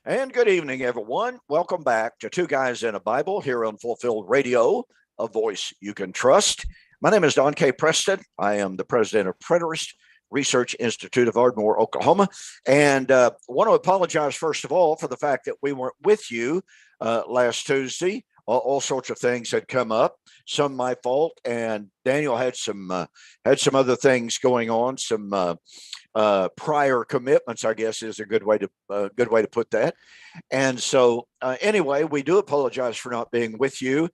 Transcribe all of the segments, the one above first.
And good evening, everyone. Welcome back to Two Guys in a Bible here on Fulfilled Radio, a voice you can trust. My name is Don K. Preston. I am the president of Preterist Research Institute of Ardmore, Oklahoma. And want to apologize, first of all, for the fact that we weren't with you last Tuesday. All sorts of things had come up, some my fault, and Daniel had some other things going on, some prior commitments, I guess, is a good way to put that. And so, anyway, we do apologize for not being with you.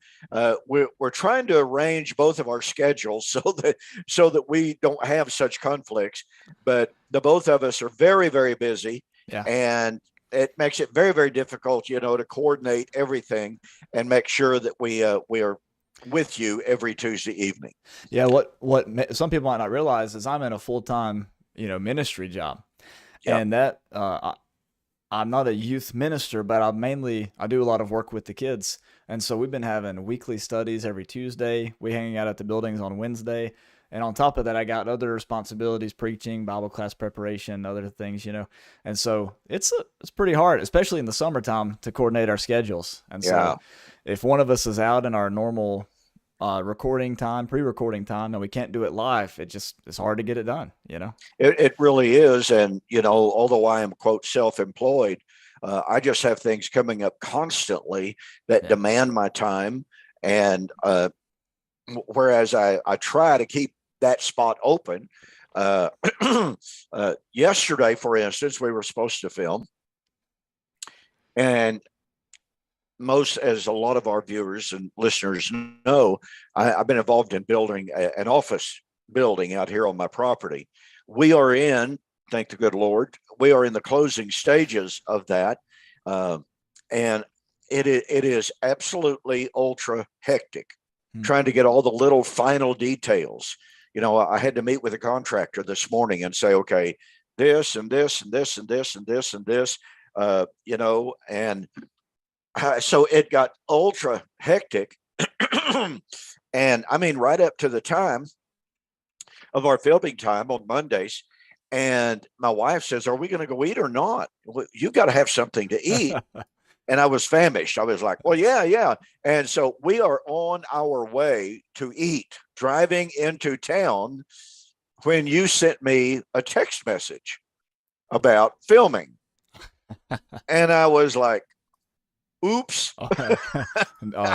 We're trying to arrange both of our schedules so that we don't have such conflicts. But the both of us are very, very busy, and it makes it very, very difficult, to coordinate everything and make sure that we are with you every Tuesday evening. Yeah, what some people might not realize is I'm in a full-time, ministry job. Yep. And that I'm not a youth minister, but I do a lot of work with the kids. And so we've been having weekly studies every Tuesday. We hang out at the buildings on Wednesday. And on top of that, I got other responsibilities, preaching, Bible class preparation, other things, And so it's pretty hard, especially in the summertime, to coordinate our schedules. And so if one of us is out in our normal pre-recording time, and we can't do it live, it's hard to get it done, It really is. And, although I am, quote, self-employed, I just have things coming up constantly that demand my time. And whereas I try to keep that spot open. Yesterday, for instance, we were supposed to film. And as a lot of our viewers and listeners know, I've been involved in building an office building out here on my property. We are thank the good Lord, we are in the closing stages of that. And it is absolutely ultra hectic, trying to get all the little final details. I had to meet with a contractor this morning and say, okay, this and this and this and this and this and this, and so it got ultra hectic. And I mean, right up to the time of our filming time on Mondays. And my wife says, are we going to go eat or not? Well, you got to have something to eat. And I was famished. I was like, well, yeah. And so we are on our way to eat, driving into town, when you sent me a text message about filming. And I was like, oops.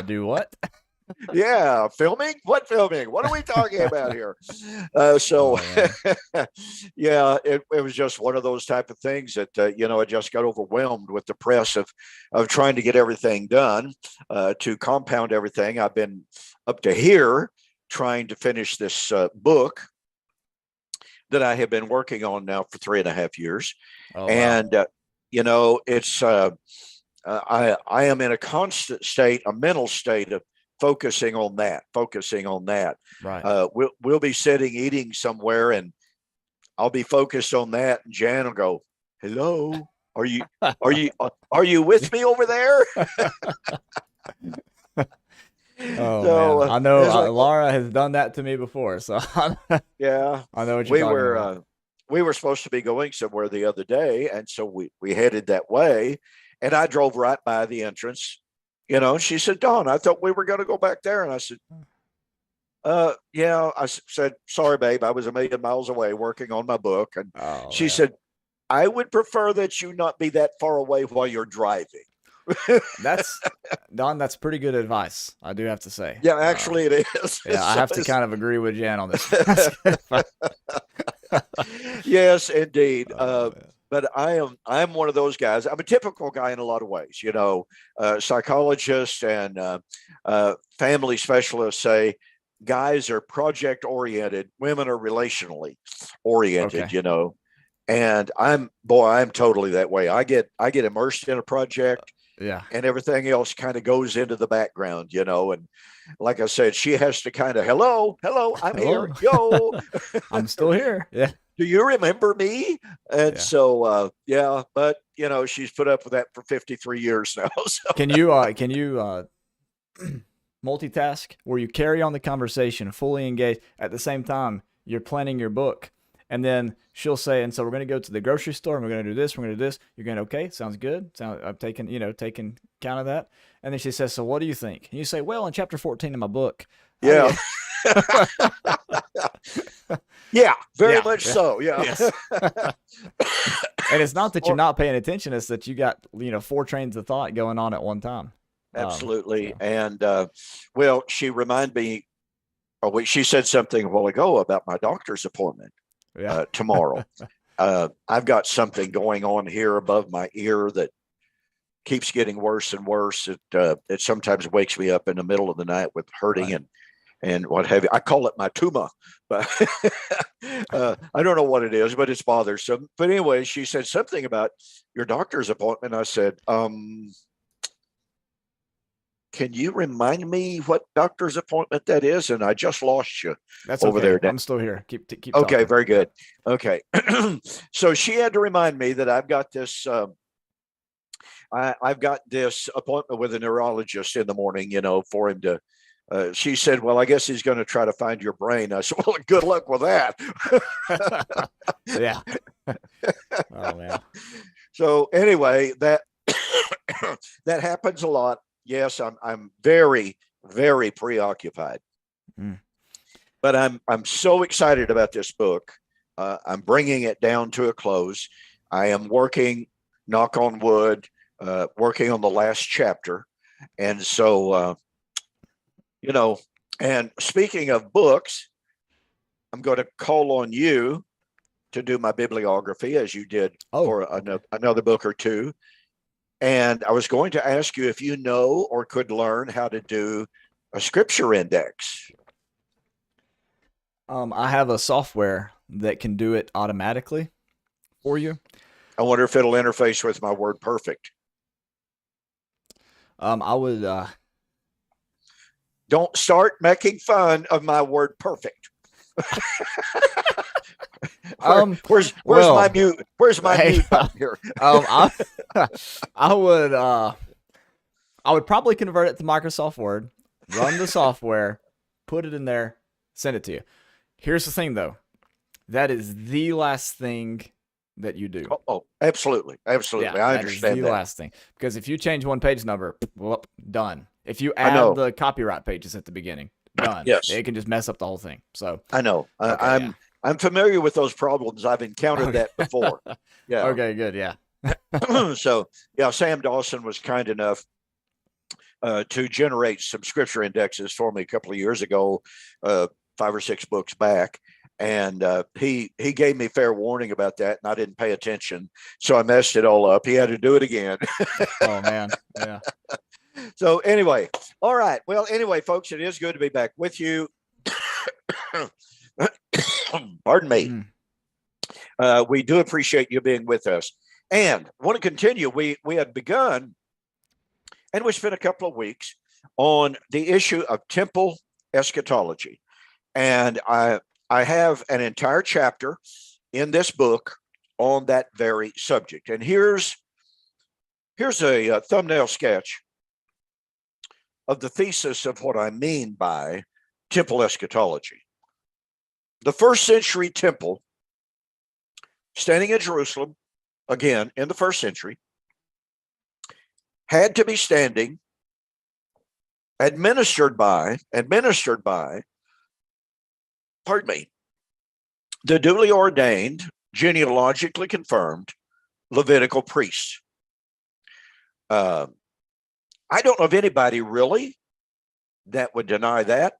Do what? Yeah, filming? What filming? What are we talking about here? It was just one of those type of things that, I just got overwhelmed with the press of trying to get everything done, to compound everything. I've been up to here trying to finish this book that I have been working on now for 3.5 years. Oh, wow. And, it's, I am in a constant state, a mental state of focusing on that. Right. We'll be sitting eating somewhere, and I'll be focused on that. And Jan will go, "Hello, are you with me over there?" Man. I know Laura has done that to me before. So yeah, I know what you're talking about. We were supposed to be going somewhere the other day, and so we headed that way, and I drove right by the entrance. And she said, Don, I thought we were going to go back there. And I said, yeah. I said, sorry, babe. I was a million miles away working on my book. And she said, I would prefer that you not be that far away while you're driving. Don, that's pretty good advice, I do have to say. Yeah, actually it is. Yeah, I have to kind of agree with Jan on this. Yes, indeed. But I'm one of those guys. I'm a typical guy in a lot of ways. Psychologists and family specialists say guys are project oriented, women are relationally oriented. Okay. And I'm totally that way. I get immersed in a project. And everything else kind of goes into the background, and like I said, she has to kind of, hello, I'm here. Yo, I'm still here. Yeah. Do you remember me? And so, but she's put up with that for 53 years now. So. Can you multitask where you carry on the conversation, fully engaged at the same time you're planning your book And then she'll say, and so we're going to go to the grocery store and we're going to do this. We're going to do this. You're going, okay, sounds good. I'm taking count of that. And then she says, so what do you think? And you say, well, in chapter 14 of my book. Yeah. Yeah, very Yeah. much so. Yeah. Yes. And it's not that you're not paying attention. It's that you got, 4 trains of thought going on at one time. Absolutely. And, well, she reminded me, she said something a while ago about my doctor's appointment tomorrow. I've got something going on here above my ear that keeps getting worse and worse. It sometimes wakes me up in the middle of the night with hurting and what have you. I call it my tumor, but I don't know what it is, but it's bothersome. But anyway, she said something about your doctor's appointment. I said, can you remind me what doctor's appointment that is? And I just lost you. That's over okay. there. I'm still here. Keep Okay, talking. very good. Okay. So she had to remind me that I've got this I've got this appointment with a neurologist in the morning, for him to she said, well, I guess he's going to try to find your brain. I said, well, good luck with that. Yeah. Oh, man. So anyway, that that happens a lot. Yes, I'm very, very preoccupied. But I'm so excited about this book. I'm bringing it down to a close. I am working, knock on wood, working on the last chapter. And so, and speaking of books, I'm going to call on you to do my bibliography as you did for another book or two. And I was going to ask you if you know or could learn how to do a scripture index. I have a software that can do it automatically for you. I wonder if it'll interface with my word perfect. I would. Don't start making fun of my word perfect. Where's my mute? Where's my mute button here? I would probably convert it to Microsoft Word, run the software, put it in there, send it to you. Here's the thing, though. That is the last thing that you do. Oh, absolutely. Absolutely. Yeah, I understand that. The last thing. Because if you change one page number, well, done. If you add the copyright pages at the beginning, done. Yes. It can just mess up the whole thing. So I know. I'm familiar with those problems. I've encountered that before. Yeah. Okay, good. Yeah. So, yeah, Sam Dawson was kind enough to generate some scripture indexes for me a couple of years ago, 5 or 6 books back. And he gave me fair warning about that, and I didn't pay attention. So I messed it all up. He had to do it again. Oh, man. Yeah. So anyway, all right. Well, anyway, folks, it is good to be back with you. Pardon me. We do appreciate you being with us. And want to continue. We had begun, and we spent a couple of weeks on the issue of temple eschatology. And I have an entire chapter in this book on that very subject. And here's a thumbnail sketch of the thesis of what I mean by temple eschatology. The first century temple, standing in Jerusalem, again, in the first century, had to be standing, administered by, pardon me, the duly ordained, genealogically confirmed Levitical priests. I don't know of anybody really that would deny that,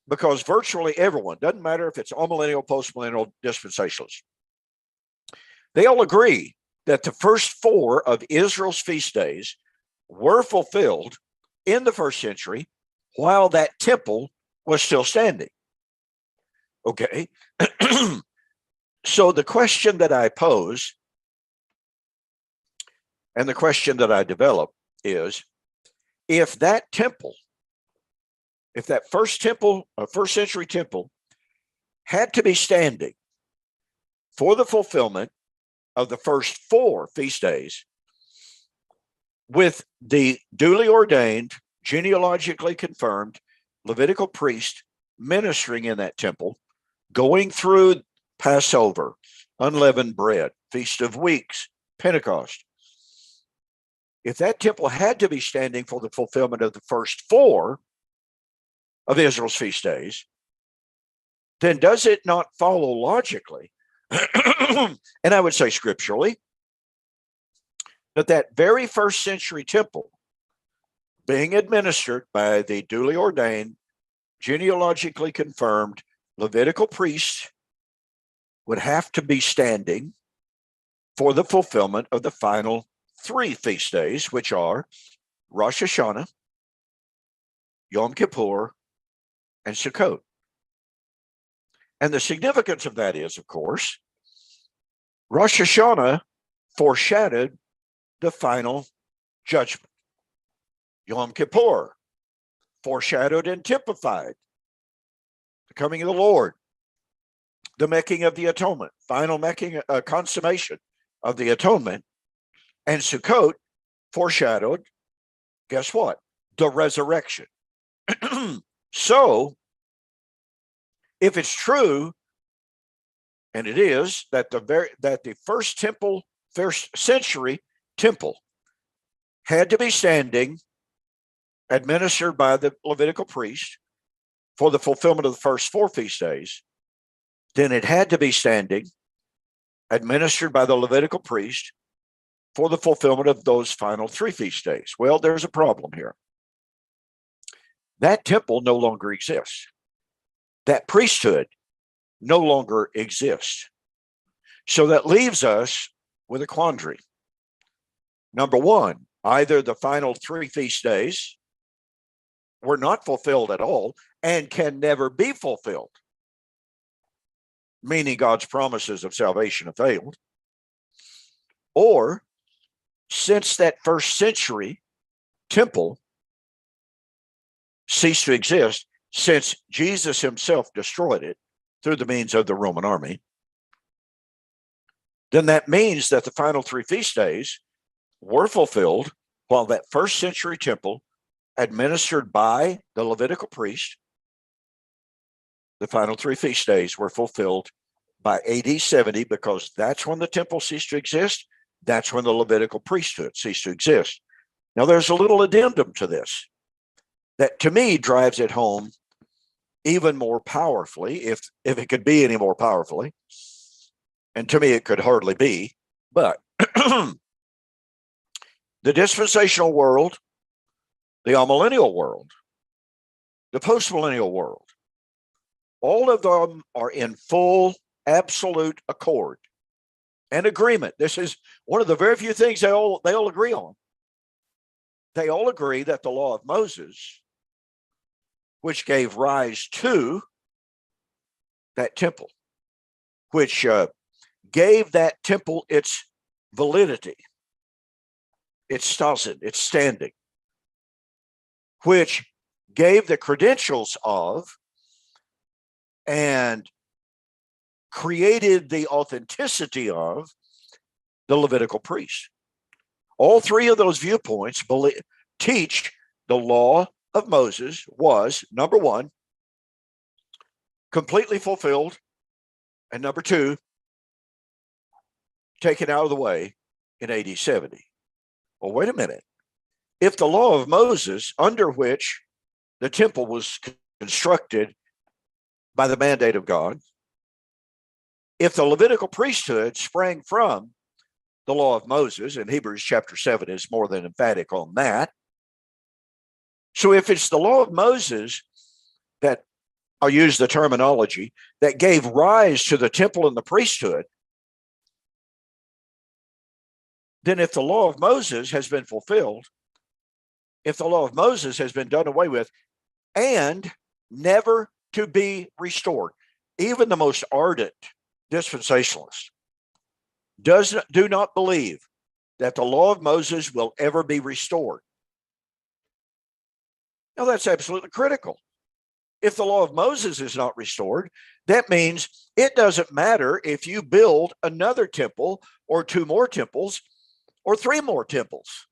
because virtually everyone, doesn't matter if it's amillennial, postmillennial, dispensationalists, they all agree that the first 4 of Israel's feast days were fulfilled in the first century while that temple was still standing. Okay. So the question that I pose and the question that I develop is, if that first century temple had to be standing for the fulfillment of the first 4 feast days, with the duly ordained, genealogically confirmed Levitical priest ministering in that temple, going through Passover, unleavened bread, Feast of Weeks, Pentecost. If that temple had to be standing for the fulfillment of the first 4 of Israel's feast days, then does it not follow logically, and I would say scripturally, that that very first century temple, being administered by the duly ordained, genealogically confirmed Levitical priests, would have to be standing for the fulfillment of the final 3 feast days, which are Rosh Hashanah, Yom Kippur, and Sukkot. And the significance of that is, of course, Rosh Hashanah foreshadowed the final judgment. Yom Kippur foreshadowed and typified the coming of the Lord, the making of the atonement, final making, consummation of the atonement. And Sukkot foreshadowed, guess what? The resurrection. So, if it's true, and it is, that the first century temple had to be standing, administered by the Levitical priest for the fulfillment of the first 4 feast days, then it had to be standing, administered by the Levitical priest for the fulfillment of those final 3 feast days. Well, there's a problem here. That temple no longer exists. That priesthood no longer exists. So that leaves us with a quandary. Number one, either the final 3 feast days were not fulfilled at all and can never be fulfilled, meaning God's promises of salvation have failed, or since that first century temple ceased to exist, since Jesus himself destroyed it through the means of the Roman army, then that means that the final 3 feast days were fulfilled while that first century temple, administered by the Levitical priest, the final 3 feast days were fulfilled by AD 70, because that's when the temple ceased to exist. That's when the Levitical priesthood ceased to exist. Now, there's a little addendum to this that to me drives it home even more powerfully, if it could be any more powerfully. And to me, it could hardly be. But the dispensational world, the amillennial world, the postmillennial world, all of them are in full, absolute accord and agreement. This is one of the very few things they all agree on. They all agree that the law of Moses, which gave rise to that temple, which gave that temple its validity, its stasis, its standing, which gave the credentials of and created the authenticity of the Levitical priest. All 3 of those viewpoints teach the law of Moses was, number 1, completely fulfilled, and number 2, taken out of the way in AD 70. Well, wait a minute. If the law of Moses, under which the temple was constructed by the mandate of God, if the Levitical priesthood sprang from the law of Moses, and Hebrews chapter 7 is more than emphatic on that. So if it's the law of Moses that, I'll use the terminology, that gave rise to the temple and the priesthood, then if the law of Moses has been fulfilled, if the law of Moses has been done away with and never to be restored, even the most ardent dispensationalist do not believe that the law of Moses will ever be restored. Now, that's absolutely critical. If the law of Moses is not restored, that means it doesn't matter if you build another temple or 2 more temples or 3 more temples.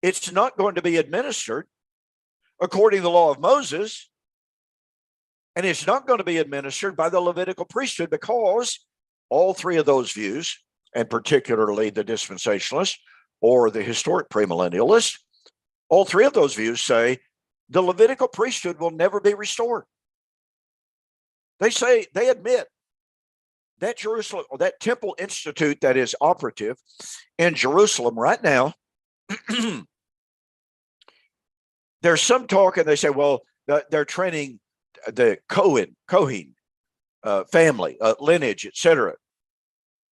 It's not going to be administered according to the law of Moses And it's not going to be administered by the Levitical priesthood, because all three of those views, and particularly the dispensationalist or the historic premillennialist, all three of those views say the Levitical priesthood will never be restored. They admit that Jerusalem, or that temple institute that is operative in Jerusalem right now, there's some talk, and they say, well, they're training the Cohen family, lineage, etc.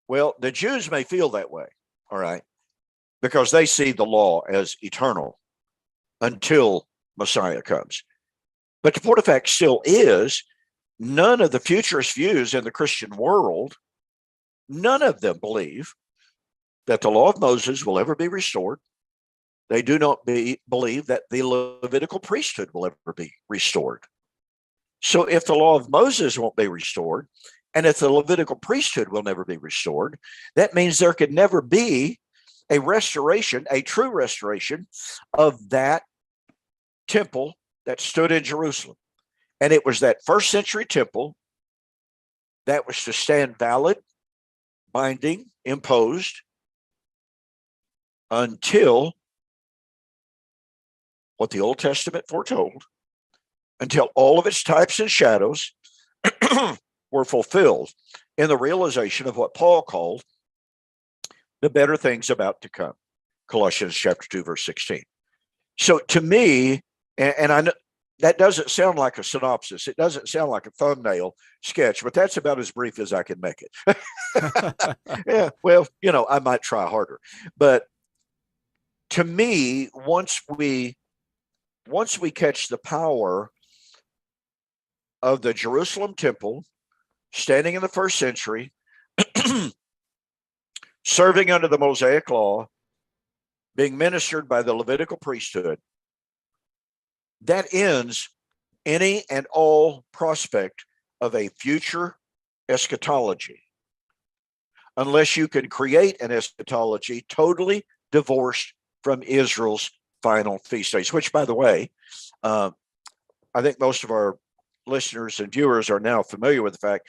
Well, the Jews may feel that way, all right, because they see the law as eternal until Messiah comes. But the point of fact still is, none of the futurist views in the Christian world, none of them believe that the law of Moses will ever be restored. They do not believe that the Levitical priesthood will ever be restored. So if the law of Moses won't be restored, and if the Levitical priesthood will never be restored, that means there could never be a restoration, a true restoration of that temple that stood in Jerusalem. And it was that first century temple that was to stand valid, binding, imposed, until what the Old Testament foretold, until all of its types and shadows were fulfilled in the realization of what Paul called the better things about to come. Colossians chapter 2, verse 16. So to me, and I know that doesn't sound like a synopsis, it doesn't sound like a thumbnail sketch, but that's about as brief as I can make it. Yeah, well, I might try harder. But to me, once we catch the power of the Jerusalem temple standing in the first century, serving under the Mosaic law, being ministered by the Levitical priesthood, that ends any and all prospect of a future eschatology, unless you can create an eschatology totally divorced from Israel's final feast days, which, by the way, I think most of our listeners and viewers are now familiar with the fact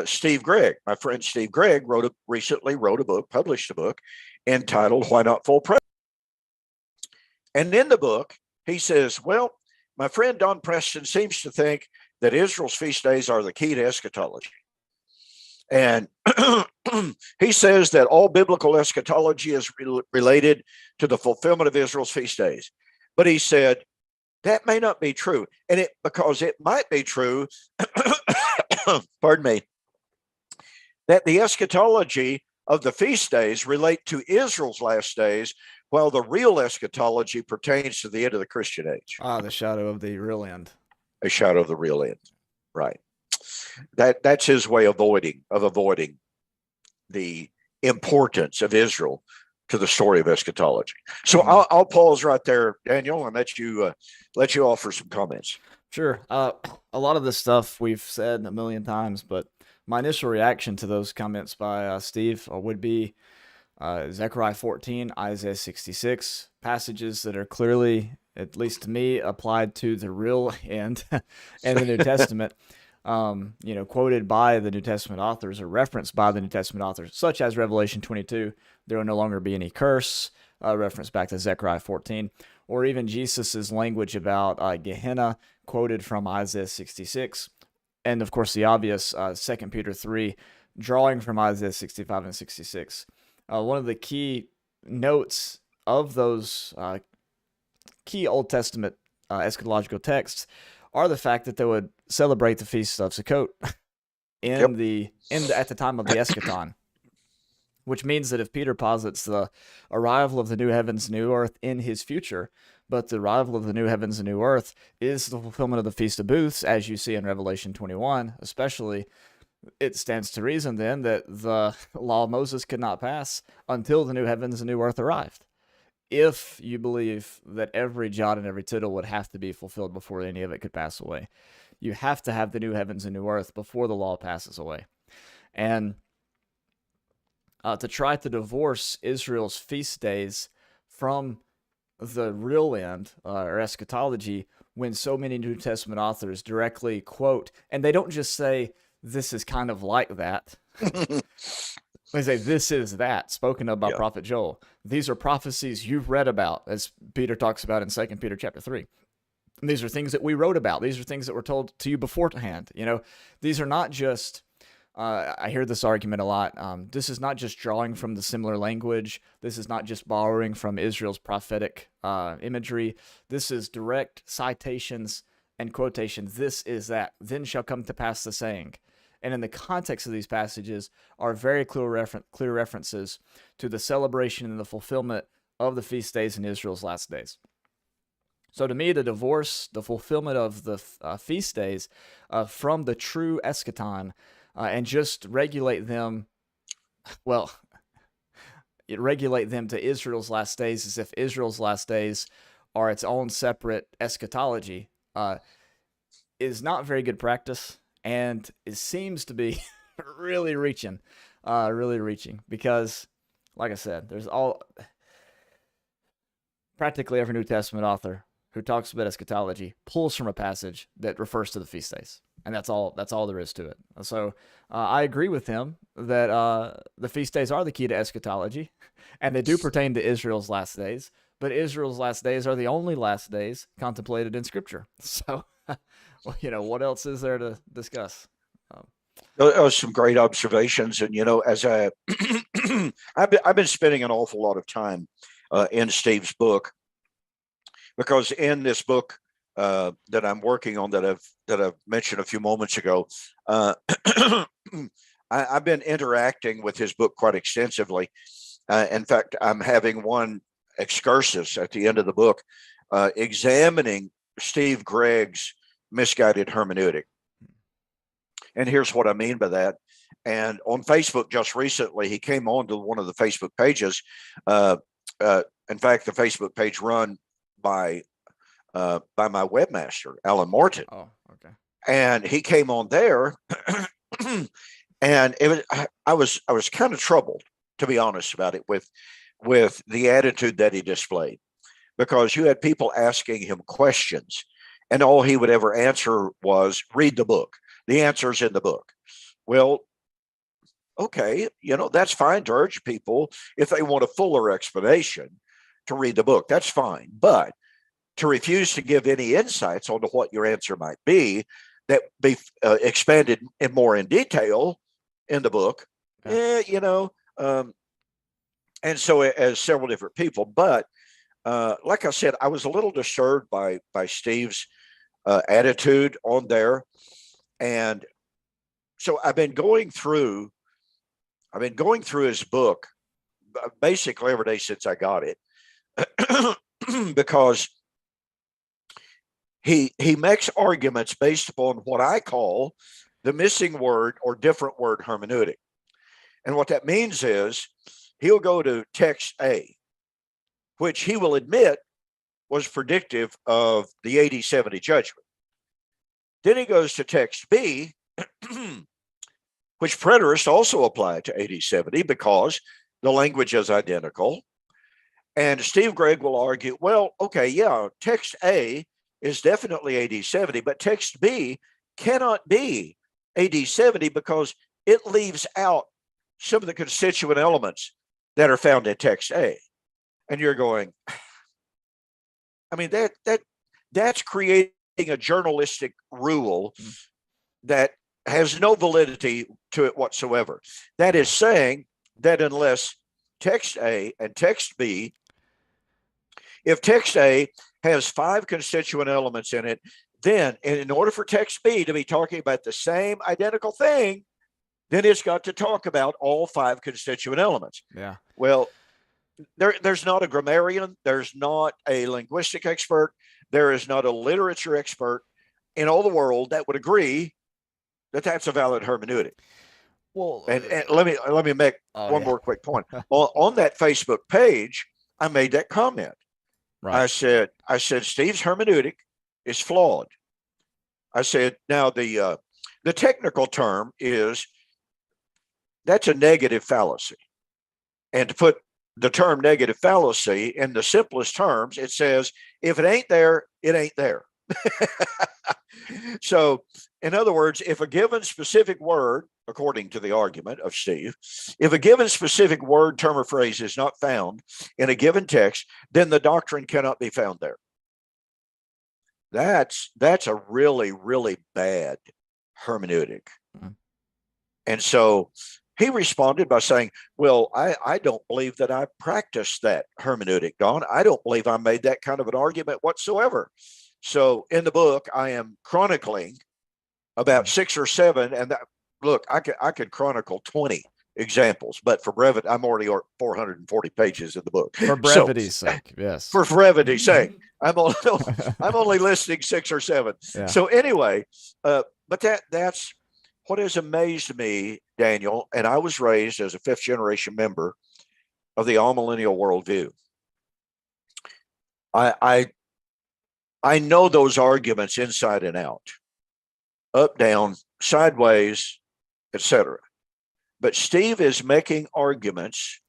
Steve Gregg, my friend Steve Gregg, published a book entitled Why Not Full President? And in the book, he says, well, my friend Don Preston seems to think that Israel's feast days are the key to eschatology. And he says that all biblical eschatology is related to the fulfillment of Israel's feast days. But he said, that may not be true. And because it might be true, pardon me, that the eschatology of the feast days relate to Israel's last days, while the real eschatology pertains to the end of the Christian age. The shadow of the real end. A shadow of the real end, right. That's his way of avoiding the importance of Israel to the story of eschatology. So I'll pause right there, Daniel, and let you offer some comments. Sure. A lot of this stuff we've said a million times, but my initial reaction to those comments by Steve would be Zechariah 14, Isaiah 66, passages that are clearly, at least to me, applied to the real end in the New Testament. Quoted by the New Testament authors or referenced by the New Testament authors, such as Revelation 22, there will no longer be any curse, reference back to Zechariah 14, or even Jesus's language about Gehenna, quoted from Isaiah 66, and of course the obvious 2 Peter 3, drawing from Isaiah 65 and 66. One of the key notes of those key Old Testament eschatological texts are the fact that they would celebrate the Feast of Sukkot at the time of the eschaton, which means that if Peter posits the arrival of the new heavens and new earth in his future, but the arrival of the new heavens and new earth is the fulfillment of the Feast of Booths, as you see in Revelation 21, especially, it stands to reason then that the law of Moses could not pass until the new heavens and new earth arrived. If you believe that every jot and every tittle would have to be fulfilled before any of it could pass away, you have to have the new heavens and new earth before the law passes away. And to try to divorce Israel's feast days from the real end, or eschatology, when so many New Testament authors directly quote, and they don't just say, this is kind of like that. They say, this is that, spoken of by Yeah. Prophet Joel. These are prophecies you've read about, as Peter talks about in 2 Peter chapter 3. And these are things that we wrote about. These are things that were told to you beforehand. You know, these are not just, I hear this argument a lot. This is not just drawing from the similar language. This is not just borrowing from Israel's prophetic imagery. This is direct citations and quotations. This is that. Then shall come to pass the saying. And in the context of these passages are very clear references to the celebration and the fulfillment of the feast days in Israel's last days. So to me, to divorce the fulfillment of the feast days from the true eschaton and just regulate them, well, regulate them to Israel's last days as if Israel's last days are its own separate eschatology is not very good practice. And it seems to be really reaching because, like I said, there's practically every New Testament author who talks about eschatology pulls from a passage that refers to the feast days, and that's all there is to it. So I agree with him that the feast days are the key to eschatology, and they do pertain to Israel's last days. But Israel's last days are the only last days contemplated in Scripture. So. Well, you know, what else is there to discuss? Those some great observations, and you know, as I've been spending an awful lot of time in Steve's book, because in this book that I'm working on that I've mentioned a few moments ago, I've been interacting with his book quite extensively. In fact, I'm having one excursus at the end of the book examining Steve Gregg's misguided hermeneutic. And here's what I mean by that. And on Facebook just recently, he came on to one of the Facebook pages. In fact, the Facebook page run by my webmaster, Alan Morton. Oh, okay. And he came on there, and I was kind of troubled, to be honest about it, with the attitude that he displayed, because you had people asking him questions, and all he would ever answer was, read the book. The answer's in the book. Well, okay, you know, that's fine to urge people, if they want a fuller explanation, to read the book. That's fine. But to refuse to give any insights onto what your answer might be, that be expanded in more in detail in the book, you know, and so as several different people. But like I said, I was a little disturbed by Steve's attitude on there. And so I've been going through his book basically every day since I got it, because he makes arguments based upon what I call the missing word or different word hermeneutic. And what that means is he'll go to text A, which he will admit was predictive of the AD 70 judgment. Then he goes to text B, which preterists also apply to AD 70 because the language is identical. And Steve Gregg will argue, well, okay, yeah, text A is definitely AD 70, but text B cannot be AD 70 because it leaves out some of the constituent elements that are found in text A. And you're going, I mean, that's creating a journalistic rule that has no validity to it whatsoever. That is saying that unless text A and text B, if text A has 5 constituent elements in it, then in order for text B to be talking about the same identical thing, then it's got to talk about all 5 constituent elements. Yeah. Well, there's not a grammarian, there's not a linguistic expert, there is not a literature expert in all the world that would agree that that's a valid hermeneutic. Well, and let me make one more quick point. on that Facebook page, I made that comment. Right. I said Steve's hermeneutic is flawed. I said, now the technical term is that's a negative fallacy. And to put the term negative fallacy in the simplest terms, it says, if it ain't there, it ain't there. So, in other words, if a given specific word, according to the argument of Steve, if a given specific word, term, or phrase is not found in a given text, then the doctrine cannot be found there. That's a really, really bad hermeneutic. Mm. And so he responded by saying, well, I don't believe that I practiced that hermeneutic, Don. I don't believe I made that kind of an argument whatsoever. So in the book, I am chronicling about 6 or 7. And that, look, I could chronicle 20 examples, but for brevity, I'm already 440 pages in the book. For brevity's sake, yes. For brevity's sake, I'm only listing 6 or 7. Yeah. So anyway, but that's what has amazed me, Daniel, and I was raised as a 5th generation member of the amillennial worldview. I know those arguments inside and out, up, down, sideways, etc. But Steve is making arguments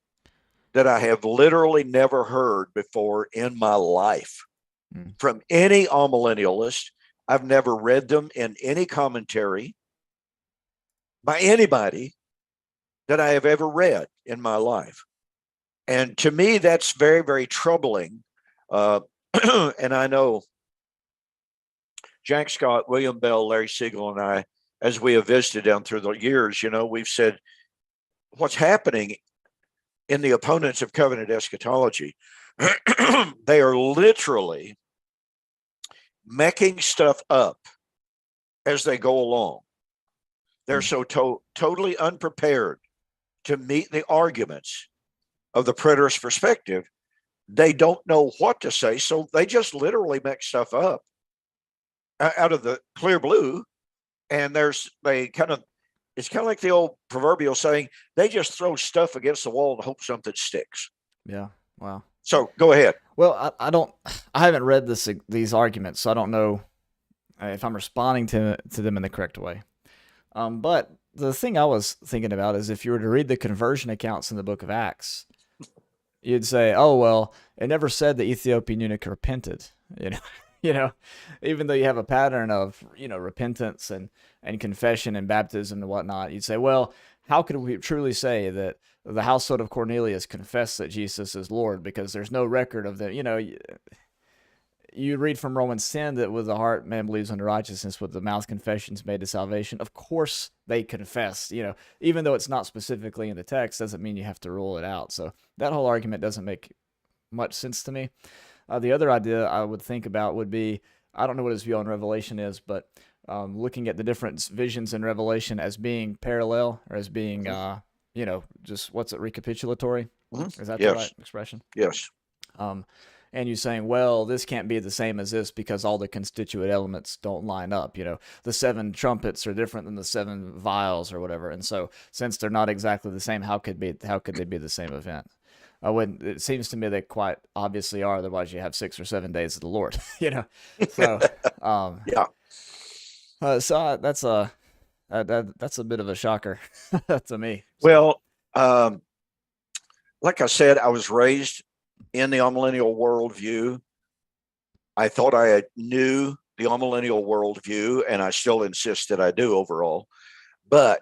that I have literally never heard before in my life from any amillennialist. I've never read them in any commentary by anybody that I have ever read in my life. And to me, that's very, very troubling. And I know Jack Scott, William Bell, Larry Siegel, and I, as we have visited down through the years, we've said what's happening in the opponents of covenant eschatology, they are literally making stuff up as they go along. They're so totally unprepared to meet the arguments of the preterist perspective. They don't know what to say, so they just literally make stuff up out of the clear blue. And it's kind of like the old proverbial saying, they just throw stuff against the wall and hope something sticks. Yeah. Wow. So go ahead. Well, I haven't read these arguments, so I don't know if I'm responding to them in the correct way. But the thing I was thinking about is if you were to read the conversion accounts in the book of Acts, you'd say, oh, well, it never said the Ethiopian eunuch repented, even though you have a pattern of, repentance and confession and baptism and whatnot. You'd say, well, how could we truly say that the household of Cornelius confessed that Jesus is Lord? Because there's no record of that. You read from Romans 10 that with the heart man believes unto righteousness, with the mouth confessions made to salvation. Of course they confess, even though it's not specifically in the text, doesn't mean you have to rule it out. So that whole argument doesn't make much sense to me. The other idea I would think about would be, I don't know what his view on Revelation is, but looking at the different visions in Revelation as being parallel or as being, just recapitulatory? Mm-hmm. Is that the right expression? Yes. And you're saying, well, this can't be the same as this because all the constituent elements don't line up. The 7 trumpets are different than the 7 vials or whatever. And so since they're not exactly the same, how could they be the same event? It seems to me they quite obviously are. Otherwise, you have 6 or 7 days of the Lord. So yeah. So that's a bit of a shocker to me. Well, like I said, I was raised in the amillennial worldview. I thought I knew the amillennial worldview, and I still insist that I do overall. But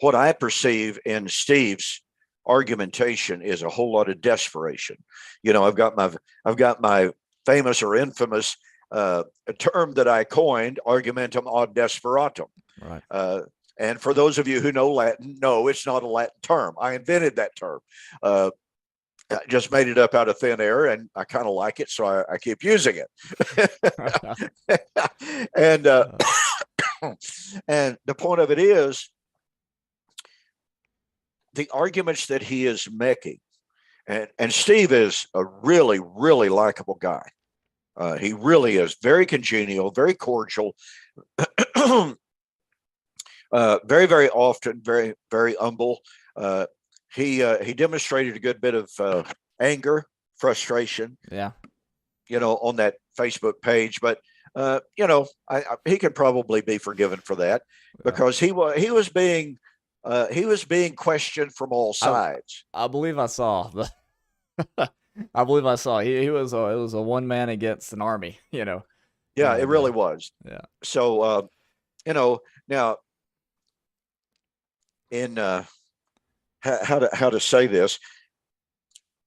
what I perceive in Steve's argumentation is a whole lot of desperation. I've got my famous or infamous term that I coined, argumentum ad desperatum. Right. And for those of you who know Latin, no, it's not a Latin term. I invented that term. I just made it up out of thin air, and I kind of like it, so I keep using it. And and the point of it is, the arguments that he is making, and Steve is a really, really likable guy. He really is very congenial, very cordial, very, very often, very, very humble. He demonstrated a good bit of anger, frustration. Yeah. On that Facebook page, but he can probably be forgiven for that because he was being questioned from all sides. I believe I saw I believe I saw he was it was a one man against an army, Yeah, it and really was. yeah. So, now in how to say this,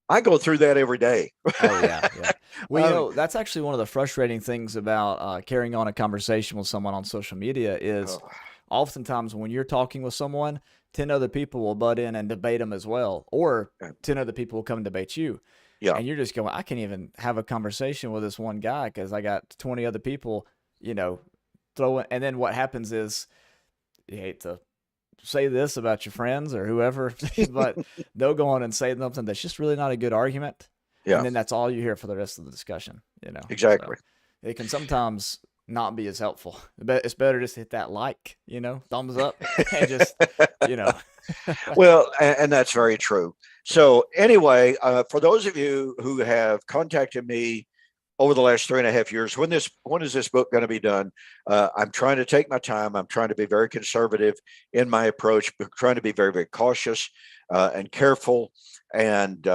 I go through that every day. Oh yeah, yeah. Well, um, that's actually one of the frustrating things about carrying on a conversation with someone on social media is oh, oftentimes when you're talking with someone, 10 other people will butt in and debate them as well, or 10 other people will come and debate you. yeah, And you're just going, I can't even have a conversation with this one guy because I got 20 other people, throwing. And then what happens is you hate to say this about your friends or whoever, but they'll go on and say something that's just really not a good argument. And yeah, then that's all you hear for the rest of the discussion, So exactly. it can sometimes not be as helpful. But it's better just hit that thumbs up and just, you know. Well, and that's very true. So anyway, for those of you who have contacted me over the last 3.5 years, when is this book going to be done? I'm trying to take my time. I'm trying to be very conservative in my approach, but trying to be very, very cautious and careful and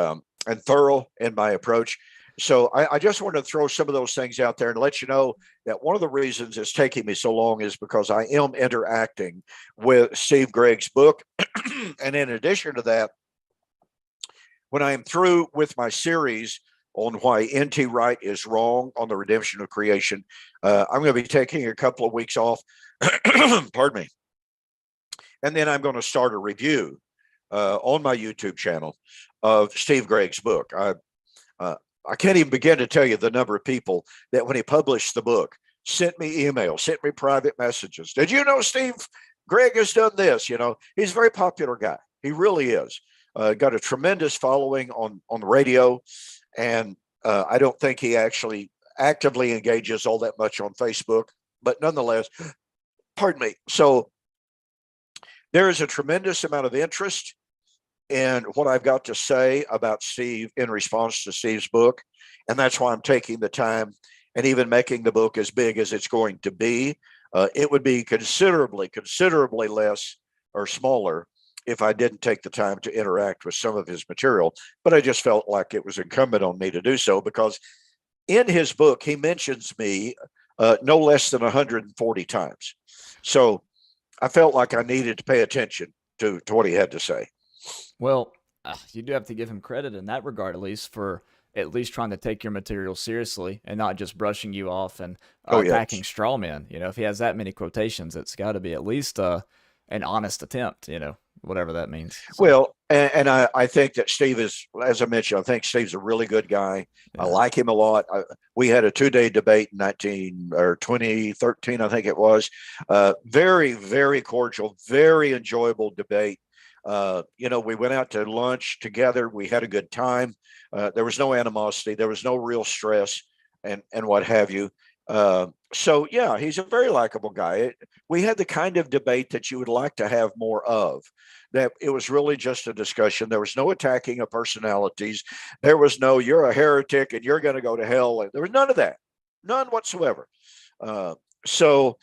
thorough in my approach. So I just want to throw some of those things out there and let you know that one of the reasons it's taking me so long is because I am interacting with Steve Gregg's book. And in addition to that, when I am through with my series on why N.T. Wright is wrong on the redemption of creation, I'm going to be taking a couple of weeks off. Pardon me. And then I'm going to start a review on my YouTube channel of Steve Gregg's book. I can't even begin to tell you the number of people that when he published the book sent me emails, sent me private messages. Did you know Steve Gregg has done this? He's a very popular guy. He really is. Got a tremendous following on the radio, and I don't think he actually actively engages all that much on Facebook, but nonetheless, pardon me. So there is a tremendous amount of interest in what I've got to say about Steve in response to Steve's book. And that's why I'm taking the time and even making the book as big as it's going to be. It would be considerably less or smaller if I didn't take the time to interact with some of his material. But I just felt like it was incumbent on me to do so because in his book, he mentions me no less than 140 times. So I felt like I needed to pay attention to what he had to say. Well, you do have to give him credit in that regard, at least for at least trying to take your material seriously and not just brushing you off and Oh, attacking yes. straw men. If he has that many quotations, it's got to be at least an honest attempt. Whatever that means. So Well, and I think that Steve is, as I mentioned, I think Steve's a really good guy. I yeah, like him a lot. We had a 2-day debate in 2013, I think it was. Very, very cordial, very enjoyable debate. We went out to lunch together. We had a good time. There was no animosity. There was no real stress and what have you. So yeah, he's a very likable guy. We had the kind of debate that you would like to have more of. That it was really just a discussion. There was no attacking of personalities. There was no "you're a heretic and you're going to go to hell." There was none of that, none whatsoever. Uh, so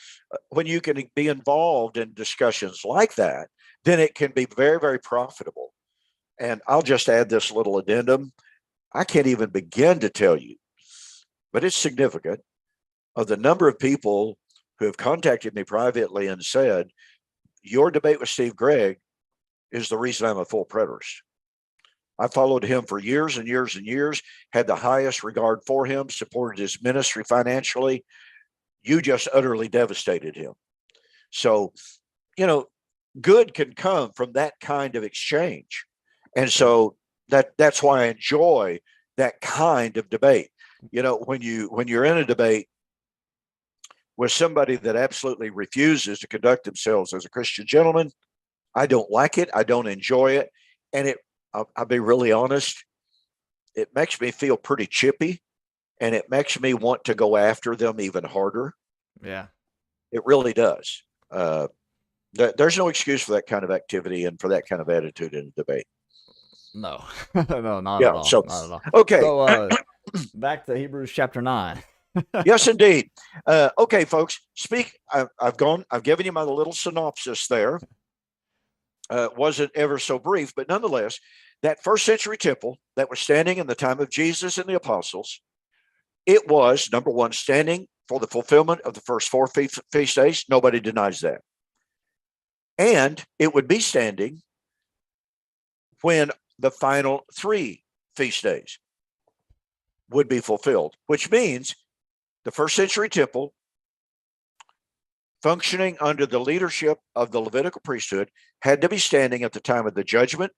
when you can be involved in discussions like that, then it can be very, very profitable. And I'll just add this little addendum. I can't even begin to tell you, but it's significant of the number of people who have contacted me privately and said, your debate with Steve Gregg is the reason I'm a full preterist. I followed him for years and years and years, had the highest regard for him, supported his ministry financially. You just utterly devastated him. So, you know, good can come from that kind of exchange. And yeah. so that's why I enjoy that kind of debate. When you're in a debate with somebody that absolutely refuses to conduct themselves as a Christian gentleman, I don't like it. I don't enjoy it. And I'll be really honest, it makes me feel pretty chippy and it makes me want to go after them even harder. Yeah. It really does. There's no excuse for that kind of activity and for that kind of attitude in a debate. No. No, not at Yeah. all. So, Not at all. okay. So back to Hebrews chapter 9. Yes, indeed. Okay, folks, I've given you my little synopsis there. Wasn't ever so brief, but nonetheless, that first century temple that was standing in the time of Jesus and the apostles, it was, number one, standing for the fulfillment of the first four feast days. Nobody denies that. And it would be standing when the final three feast days would be fulfilled, which means the first century temple, functioning under the leadership of the Levitical priesthood, had to be standing at the time of the judgment,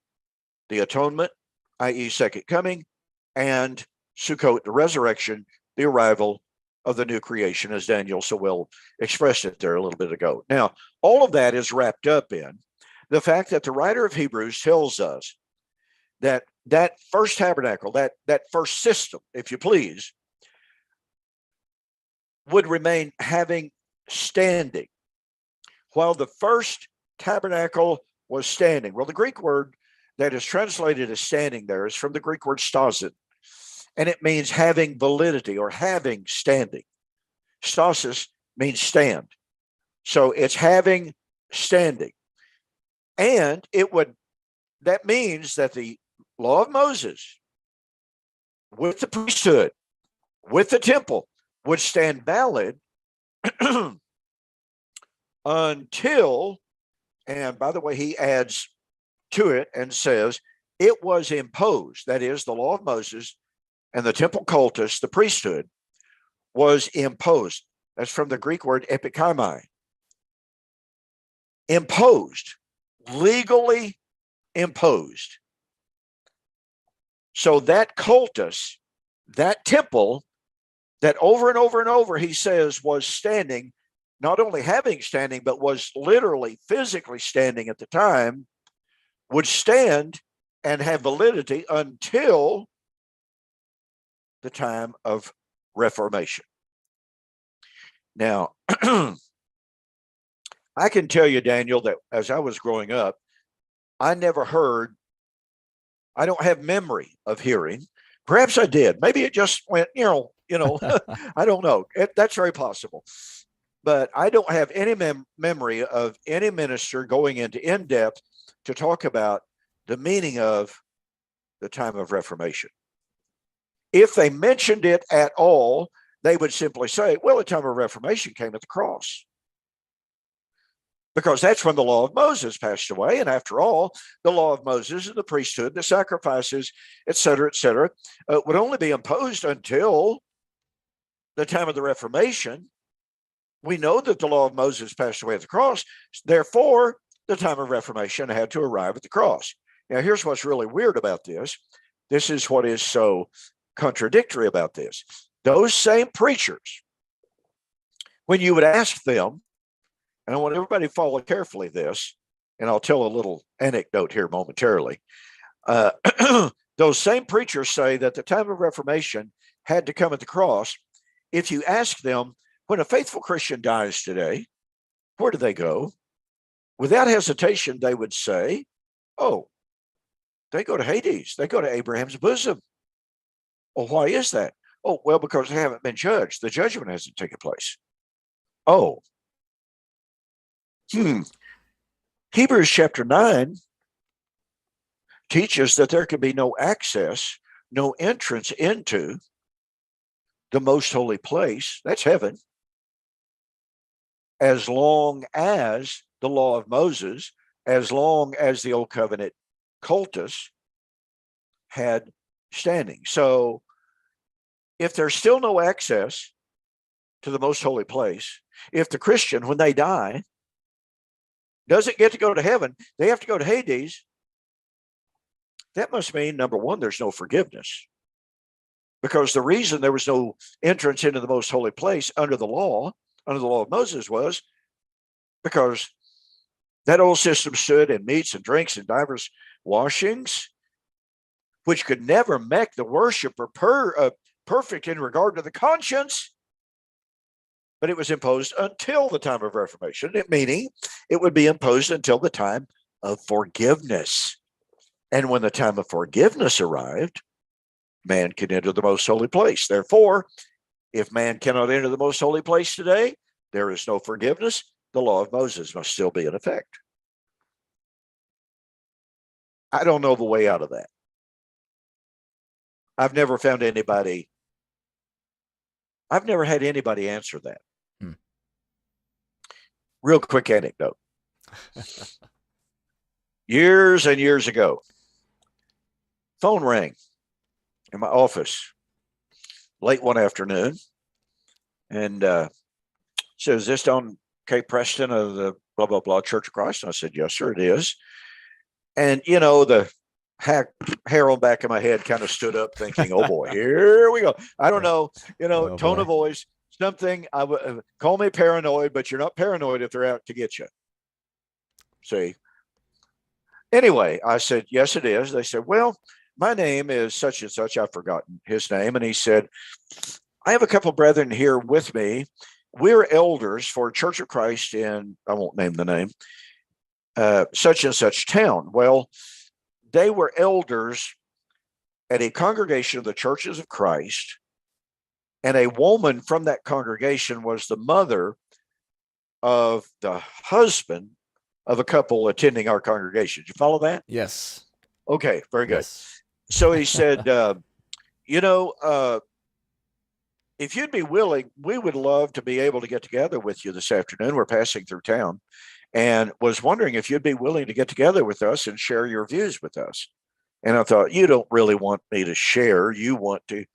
the atonement, i.e., second coming, and Sukkot, the resurrection, the arrival of the new creation, as Daniel so well expressed it there a little bit ago. Now, all of that is wrapped up in the fact that the writer of Hebrews tells us that that first tabernacle, that first system, if you please, would remain having standing while the first tabernacle was standing. Well, the Greek word that is translated as standing there is from the Greek word stasis, and it means having validity or having standing. Stasis means stand. So it's having standing. And that means that the law of Moses with the priesthood, with the temple, would stand valid until, and by the way, he adds to it and says, it was imposed, that is, the law of Moses and the temple cultus, the priesthood, was imposed. That's from the Greek word epikaimai. Imposed, legally imposed. So that cultus, that temple, that over and over and over, he says, was standing, not only having standing, but was literally, physically standing at the time, would stand and have validity until the time of Reformation. Now, I can tell you, Daniel, that as I was growing up, I never heard, I don't have memory of hearing. Perhaps I did. Maybe it just went, I don't know. That's very possible. But I don't have any memory of any minister going into in-depth to talk about the meaning of the time of Reformation. If they mentioned it at all, they would simply say, well, the time of Reformation came at the cross. Because that's when the law of Moses passed away. And after all, the law of Moses and the priesthood, the sacrifices, et cetera, would only be imposed until the time of the Reformation. We know that the law of Moses passed away at the cross. Therefore, the time of Reformation had to arrive at the cross. Now, here's what's really weird about this. This is what is so contradictory about this. Those same preachers, when you would ask them, and I want everybody to follow carefully this, and I'll tell a little anecdote here momentarily. Those same preachers say that the time of Reformation had to come at the cross. If you ask them, when a faithful Christian dies today, where do they go? Without hesitation, they would say, oh, they go to Hades. They go to Abraham's bosom. Well, why is that? Oh, well, because they haven't been judged. The judgment hasn't taken place. Oh. Hebrews chapter 9 teaches that there can be no access, no entrance into the most holy place, that's heaven, as long as the law of Moses, as long as the old covenant cultus had standing. So if there's still no access to the most holy place, if the Christian, when they die, doesn't get to go to heaven, they have to go to Hades, that must mean, number one, there's no forgiveness. Because the reason there was no entrance into the most holy place under the law of Moses, was because that old system stood in meats and drinks and divers washings, which could never make the worshiper perfect in regard to the conscience. But it was imposed until the time of Reformation, meaning it would be imposed until the time of forgiveness. And when the time of forgiveness arrived, man could enter the most holy place. Therefore, if man cannot enter the most holy place today, there is no forgiveness. The law of Moses must still be in effect. I don't know the way out of that. I've never had anybody answer that. Hmm. Real quick anecdote. Years and years ago, phone rang in my office late one afternoon, and said, "Is this Don K. Preston of the blah, blah, blah Church of Christ?" And I said, "Yes, sir, it is." And, the hair on the back of my head kind of stood up thinking, oh boy, here we go. I don't know, Oh, tone boy. of voice, something. I would call me paranoid, but you're not paranoid if they're out to get you. See? Anyway, I said, yes, it is. They said, well, my name is such and such. I've forgotten his name. And he said, I have a couple of brethren here with me. We're elders for Church of Christ in, I won't name the name, such and such town. Well, they were elders at a congregation of the Churches of Christ, and a woman from that congregation was the mother of the husband of a couple attending our congregation. Did you follow that? Yes. Okay, very good. Yes. So he said, if you'd be willing, we would love to be able to get together with you this afternoon. We're passing through town, and was wondering if you'd be willing to get together with us and share your views with us. And I thought, you don't really want me to share. You want to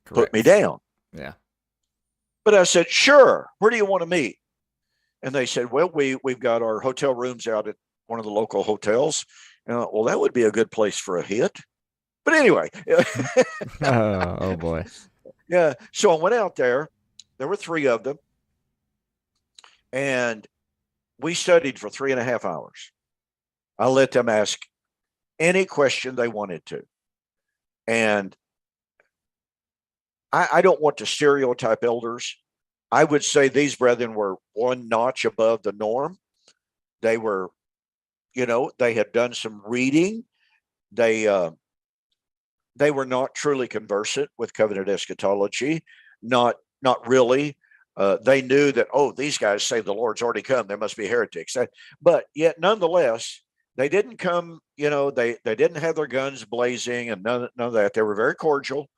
put me down. Yeah. But I said, sure. Where do you want to meet? And they said, well, we've got our hotel rooms out at one of the local hotels. And I thought, well, that would be a good place for a hit. But anyway. Oh, boy. Yeah. So I went out there. There were 3 of them. And we studied for 3.5 hours. I let them ask any question they wanted to. And I don't want to stereotype elders. I would say these brethren were one notch above the norm. They were, they had done some reading. They were not truly conversant with covenant eschatology, not really. They knew that, these guys say the Lord's already come. There must be heretics. But yet, nonetheless, they didn't come, they didn't have their guns blazing and none of that. They were very cordial.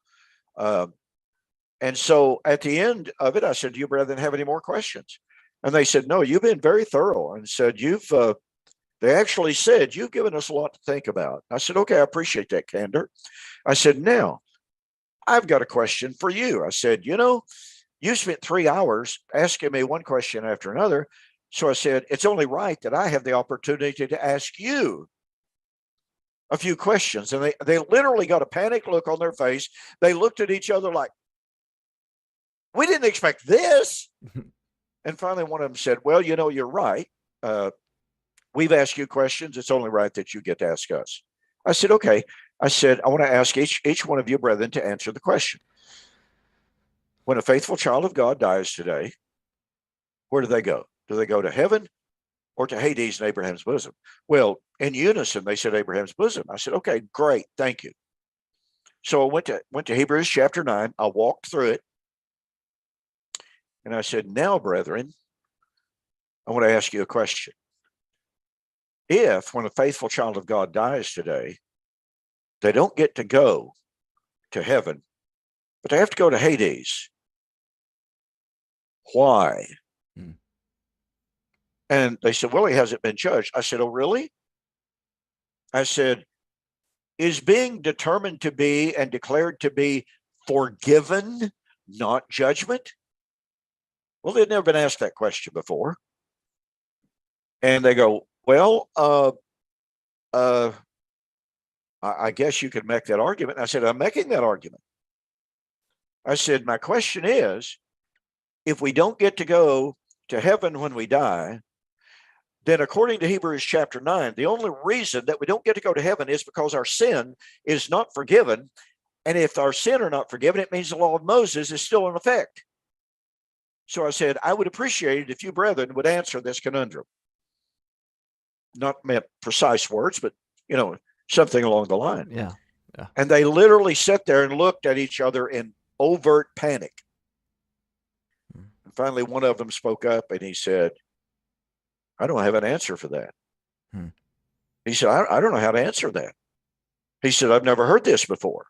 And so at the end of it, I said, do you brethren have any more questions? And they said, no, you've been very thorough. And said, they actually said, you've given us a lot to think about. I said, okay, I appreciate that candor. I said, now, I've got a question for you. I said, you spent 3 hours asking me one question after another. So I said, it's only right that I have the opportunity to ask you a few questions. And they literally got a panicked look on their face. They looked at each other like, we didn't expect this. And finally, one of them said, well, you're right. We've asked you questions. It's only right that you get to ask us. I said, okay. I said, I want to ask each one of you brethren to answer the question. When a faithful child of God dies today, where do they go? Do they go to heaven or to Hades and Abraham's bosom? Well, in unison, they said Abraham's bosom. I said, okay, great. Thank you. So I went to Hebrews chapter 9. I walked through it. And I said, now, brethren, I want to ask you a question. If, when a faithful child of God dies today, they don't get to go to heaven, but they have to go to Hades, why? And they said, well, he hasn't been judged. I said, oh, really? I said, is being determined to be and declared to be forgiven, not judgment? Well, they'd never been asked that question before. And they go, well, I guess you could make that argument. And I said, I'm making that argument. I said, my question is, if we don't get to go to heaven when we die, then according to Hebrews chapter 9, the only reason that we don't get to go to heaven is because our sin is not forgiven. And if our sin are not forgiven, it means the law of Moses is still in effect. So I said, I would appreciate it if you brethren would answer this conundrum. Not meant precise words, but, something along the line. Yeah. And they literally sat there and looked at each other in overt panic. And finally, one of them spoke up and he said, I don't have an answer for that. He said, I don't know how to answer that. He said, I've never heard this before.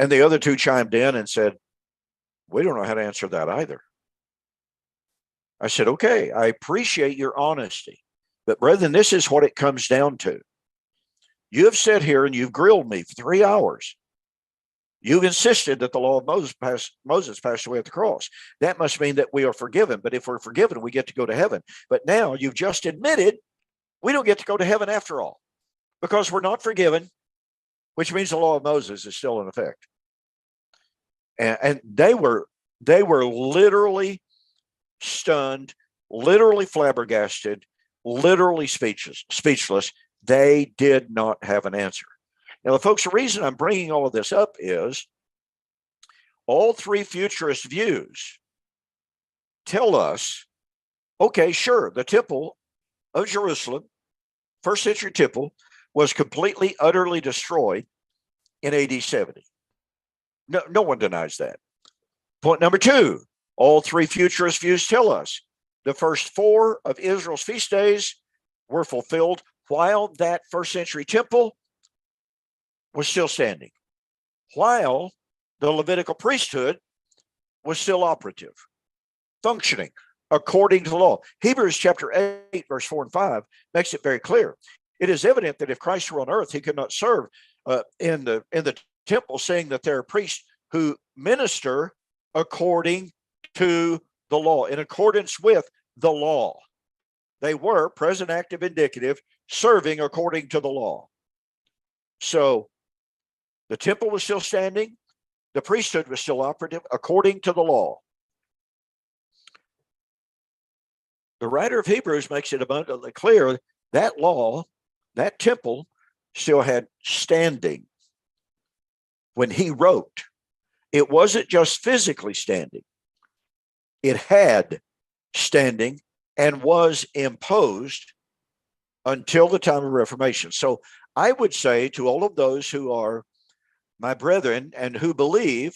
And the other two chimed in and said, we don't know how to answer that either. I said, okay, I appreciate your honesty. But brethren, this is what it comes down to. You have sat here and you've grilled me for 3 hours. You've insisted that the law of Moses passed away at the cross. That must mean that we are forgiven. But if we're forgiven, we get to go to heaven. But now you've just admitted we don't get to go to heaven after all because we're not forgiven, which means the law of Moses is still in effect. And they were literally stunned, literally flabbergasted, literally speechless. They did not have an answer. Now, folks, the reason I'm bringing all of this up is all three futurist views tell us, okay, sure, the temple of Jerusalem, first century temple, was completely, utterly destroyed in AD 70. No one denies that. Point number two, all three futurist views tell us the first 4 of Israel's feast days were fulfilled while that first century temple was still standing, while the Levitical priesthood was still operative, functioning according to the law. Hebrews chapter 8, verse 4 and 5 makes it very clear. It is evident that if Christ were on earth, he could not serve in the temple, saying that there are priests who minister according to the law, in accordance with the law. They were present, active, indicative, serving according to the law. So the temple was still standing. The priesthood was still operative according to the law. The writer of Hebrews makes it abundantly clear that law, that temple, still had standing. When he wrote, it wasn't just physically standing. It had standing and was imposed until the time of Reformation. So I would say to all of those who are my brethren and who believe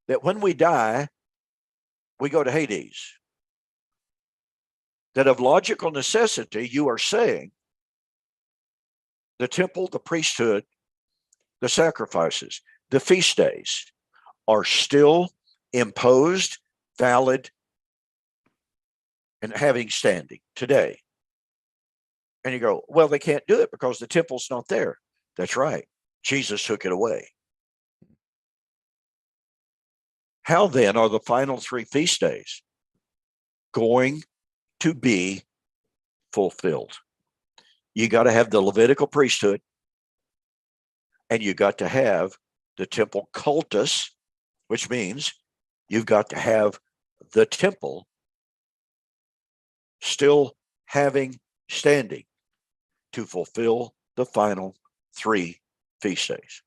that when we die, we go to Hades, that of logical necessity, you are saying the temple, the priesthood, the sacrifices, the feast days are still imposed, valid, and having standing today. And you go, well, they can't do it because the temple's not there. That's right. Jesus took it away. How then are the final 3 feast days going to be fulfilled? You got to have the Levitical priesthood, and you got to have the temple cultus, which means you've got to have the temple still having standing to fulfill the final 3 feast days.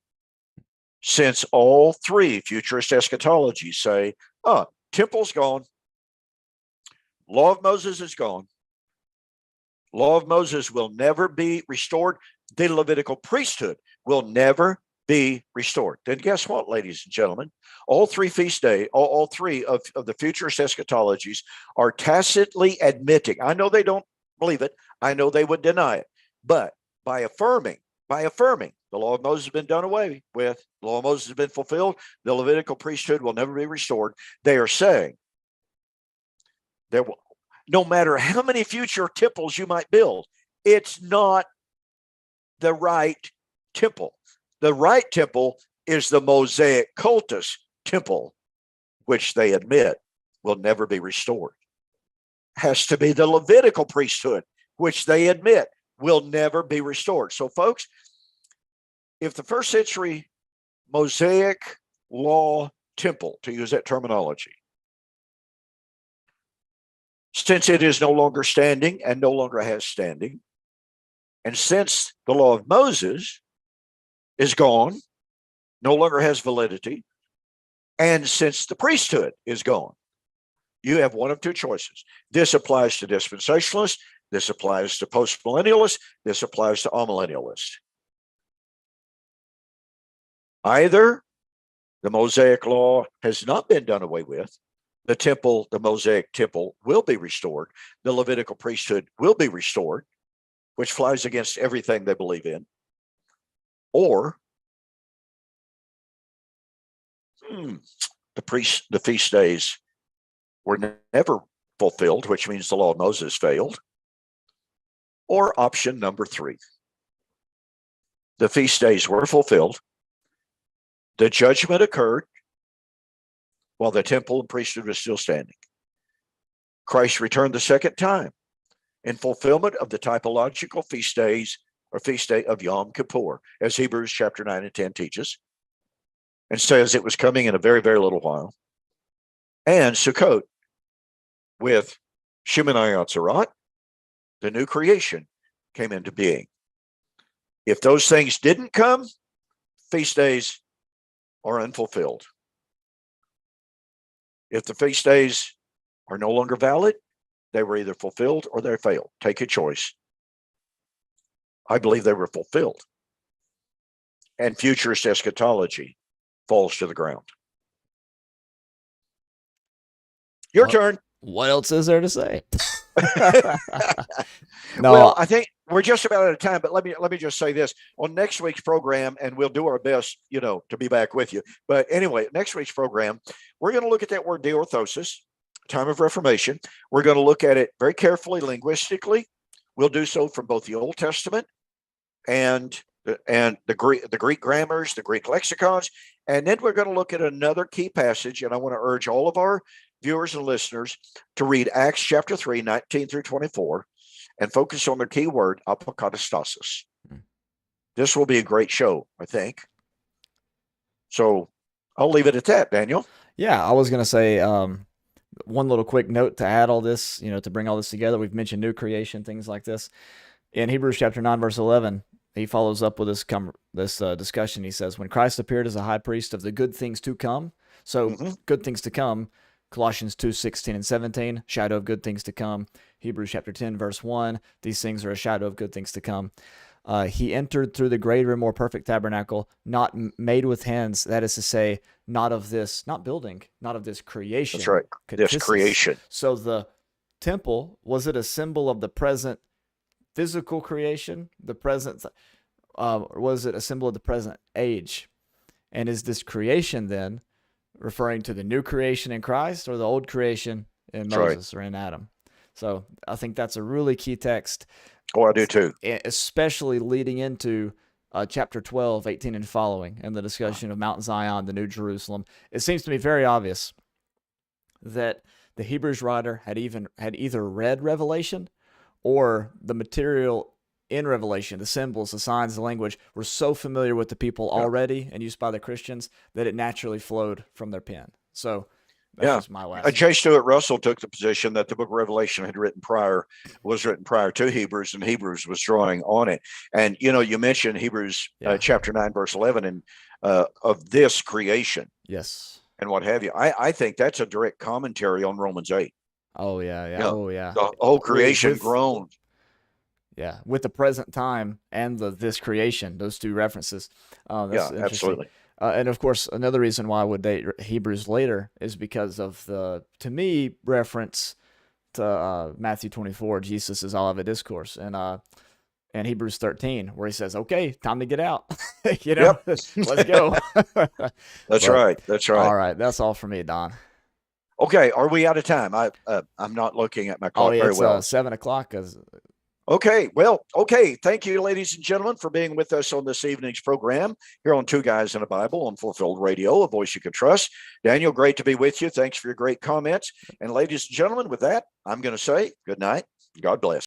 Since all 3 futurist eschatologies say, temple's gone, law of Moses is gone, law of Moses will never be restored, the Levitical priesthood will never be restored. Then guess what, ladies and gentlemen? All 3 feast days, all 3 of the futurist eschatologies are tacitly admitting. I know they don't believe it. I know they would deny it. But by affirming the law of Moses has been done away with, the law of Moses has been fulfilled, the Levitical priesthood will never be restored, they are saying there will, no matter how many future temples you might build, it's not the right temple. The right temple is the Mosaic cultus temple, which they admit will never be restored. Has to be the Levitical priesthood, which they admit will never be restored. So, folks, if the first century Mosaic law temple, to use that terminology, since it is no longer standing and no longer has standing, and since the law of Moses is gone, no longer has validity, and since the priesthood is gone, you have one of 2 choices. This applies to dispensationalists, this applies to postmillennialists, this applies to amillennialists. Either the Mosaic law has not been done away with, the temple, the Mosaic temple will be restored, the Levitical priesthood will be restored, which flies against everything they believe in, or The feast days were never fulfilled, which means the law of Moses failed. Or option number 3, the feast days were fulfilled. The judgment occurred while the temple and priesthood was still standing. Christ returned the second time in fulfillment of the typological feast days or feast day of Yom Kippur, as Hebrews chapter 9 and 10 teaches, and says it was coming in a very, very little while. And Sukkot with Shemini Atzerat, the new creation, came into being. If those things didn't come, feast days are unfulfilled. If the feast days are no longer valid, they were either fulfilled or they failed. Take a choice. I believe they were fulfilled. And futurist eschatology falls to the ground. Your turn. What else is there to say? Well, I think we're just about out of time, but let me just say this. On next week's program, and we'll do our best, to be back with you. But anyway, next week's program, we're going to look at that word diorthosis, time of Reformation. We're going to look at it very carefully linguistically. We'll do so from both the Old Testament and the Greek grammars, the Greek lexicons, and then we're going to look at another key passage. And I want to urge all of our viewers and listeners to read Acts chapter 3, 19 through 24, and focus on the key word, apokatastasis. This will be a great show, I think. So I'll leave it at that, Daniel. Yeah, I was going to say one little quick note to add all this, to bring all this together. We've mentioned new creation, things like this. In Hebrews chapter 9, verse 11, he follows up with this discussion. He says, when Christ appeared as a high priest of the good things to come, so good things to come, Colossians 2, 16 and 17, shadow of good things to come. Hebrews chapter 10, verse 1, these things are a shadow of good things to come. He entered through the greater and more perfect tabernacle, not made with hands, that is to say, not of this, not building, not of this creation. That's right, this creation. So the temple, was it a symbol of the present physical creation, the present, or was it a symbol of the present age? And is this creation then referring to the new creation in Christ or the old creation in Moses or in Adam? So I think that's a really key text. Oh, I do too. Especially leading into chapter 12, 18 and following, and the discussion of Mount Zion, the New Jerusalem. It seems to me very obvious that the Hebrews writer had either read Revelation or the material in Revelation, the symbols, the signs, the language, were so familiar with the people already and used by the Christians that it naturally flowed from their pen. So that's just my last. J. Stuart Russell took the position that the book of Revelation was written prior to Hebrews, and Hebrews was drawing on it. And, you mentioned Hebrews chapter 9, verse 11, and of this creation. Yes. And what have you. I think that's a direct commentary on Romans 8. Oh, yeah. Oh, yeah. The whole creation groaned. Yeah, with the present time and this creation, those two references. That's absolutely. And of course, another reason why I would date Hebrews later is because of the, to me, reference to Matthew 24, Jesus' Olivet Discourse, and Hebrews 13, where he says, "Okay, time to get out." Let's go. That's right. All right, that's all for me, Don. Okay, are we out of time? I'm not looking at my clock very well. It's 7:00. Okay. Well, okay. Thank you, ladies and gentlemen, for being with us on this evening's program here on Two Guys and a Bible on Fulfilled Radio, a voice you can trust. Daniel, great to be with you. Thanks for your great comments. And ladies and gentlemen, with that, I'm going to say good night. God bless.